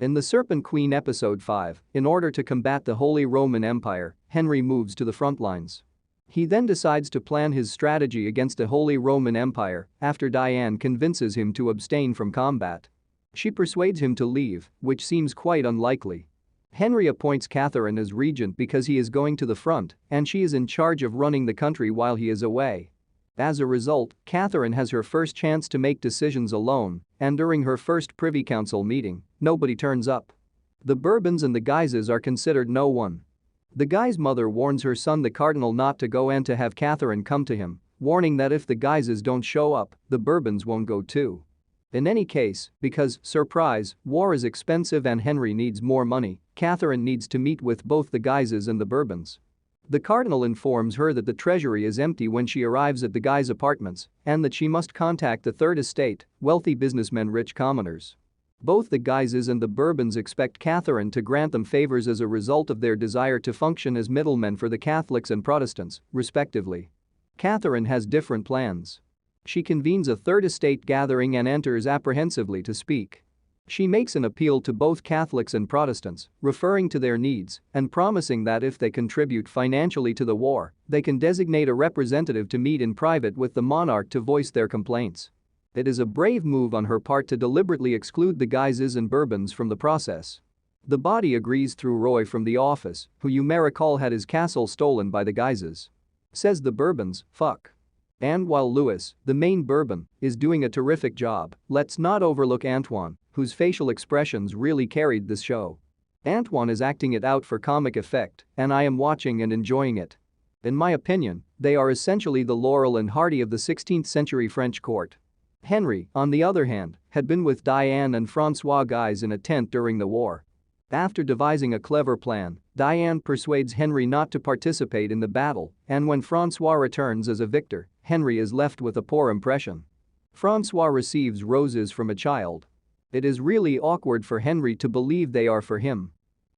In the Serpent Queen episode 5, in order to combat the Holy Roman Empire, Henry moves to the front lines. He then decides to plan his strategy against the Holy Roman Empire after Diane convinces him to abstain from combat. She persuades him to leave, which seems quite unlikely. Henry appoints Catherine as regent because he is going to the front and she is in charge of running the country while he is away. As a result, Catherine has her first chance to make decisions alone, and during her first Privy Council meeting, nobody turns up. The Bourbons and the Guises are considered no one. The Guise mother warns her son the Cardinal not to go and to have Catherine come to him, warning that if the Guises don't show up, the Bourbons won't go too. In any case, because, surprise, war is expensive and Henry needs more money, Catherine needs to meet with both the Guises and the Bourbons. The Cardinal informs her that the treasury is empty when she arrives at the Guise apartments and that she must contact the Third Estate, wealthy businessmen, rich commoners. Both the Guises and the Bourbons expect Catherine to grant them favors as a result of their desire to function as middlemen for the Catholics and Protestants, respectively. Catherine has different plans. She convenes a Third Estate gathering and enters apprehensively to speak. She makes an appeal to both Catholics and Protestants, referring to their needs and promising that if they contribute financially to the war, they can designate a representative to meet in private with the monarch to voice their complaints. It is a brave move on her part to deliberately exclude the Guises and Bourbons from the process. The body agrees through Roy from the office, who you may recall had his castle stolen by the Guises. Says the Bourbons, fuck. And while Louis, the main Bourbon, is doing a terrific job, let's not overlook Antoine, whose facial expressions really carried this show. Antoine is acting it out for comic effect, and I am watching and enjoying it. In my opinion, they are essentially the Laurel and Hardy of the 16th century French court. Henry, on the other hand, had been with Diane and François Guise in a tent during the war. After devising a clever plan, Diane persuades Henry not to participate in the battle, and when François returns as a victor, Henry is left with a poor impression. François receives roses from a child. It is really awkward for Henry to believe they are for him.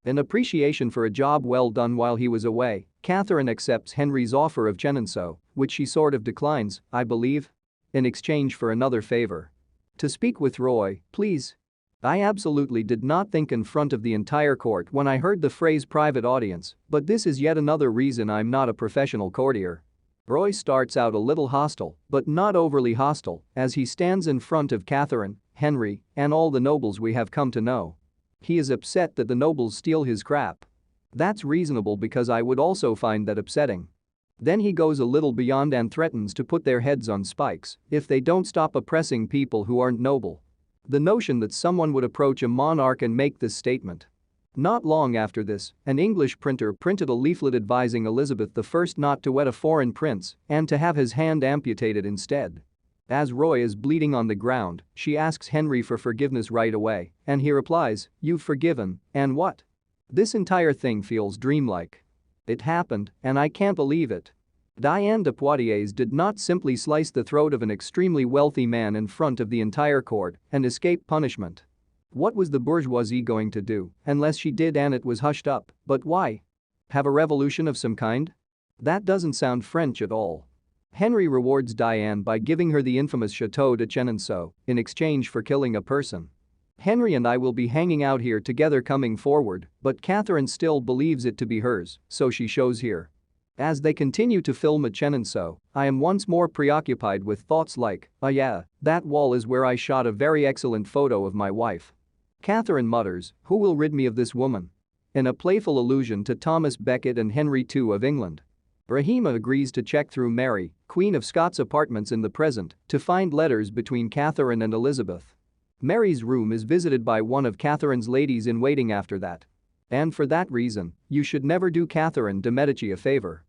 In appreciation for a job well done while he was away, Catherine accepts Henry's offer of Chenonceau, which she sort of declines, I believe, in exchange for another favor. To speak with Roy, please. I absolutely did not think in front of the entire court when I heard the phrase private audience, but this is yet another reason I'm not a professional courtier. Roy starts out a little hostile, but not overly hostile, as he stands in front of Catherine, Henry, and all the nobles we have come to know. He is upset that the nobles steal his crap. That's reasonable because I would also find that upsetting. Then he goes a little beyond and threatens to put their heads on spikes if they don't stop oppressing people who aren't noble. The notion that someone would approach a monarch and make this statement. Not long after this, an English printer printed a leaflet advising Elizabeth I not to wed a foreign prince and to have his hand amputated instead. As Roy is bleeding on the ground, she asks Henry for forgiveness right away, and he replies, "You've forgiven, and what?" This entire thing feels dreamlike. It happened, and I can't believe it. Diane de Poitiers did not simply slice the throat of an extremely wealthy man in front of the entire court and escape punishment. What was the bourgeoisie going to do unless she did, and it was hushed up, but why? Have a revolution of some kind? That doesn't sound French at all. Henry rewards Diane by giving her the infamous Chateau de Chenonceau in exchange for killing a person. Henry and I will be hanging out here together coming forward, but Catherine still believes it to be hers, so she shows here. As they continue to film at Chenonceau, I am once more preoccupied with thoughts like, oh yeah, that wall is where I shot a very excellent photo of my wife. Catherine mutters, who will rid me of this woman? In a playful allusion to Thomas Becket and Henry II of England. Rahima agrees to check through Mary, Queen of Scots' apartments in the present, to find letters between Catherine and Elizabeth. Mary's room is visited by one of Catherine's ladies in waiting after that. And for that reason, you should never do Catherine de' Medici a favor.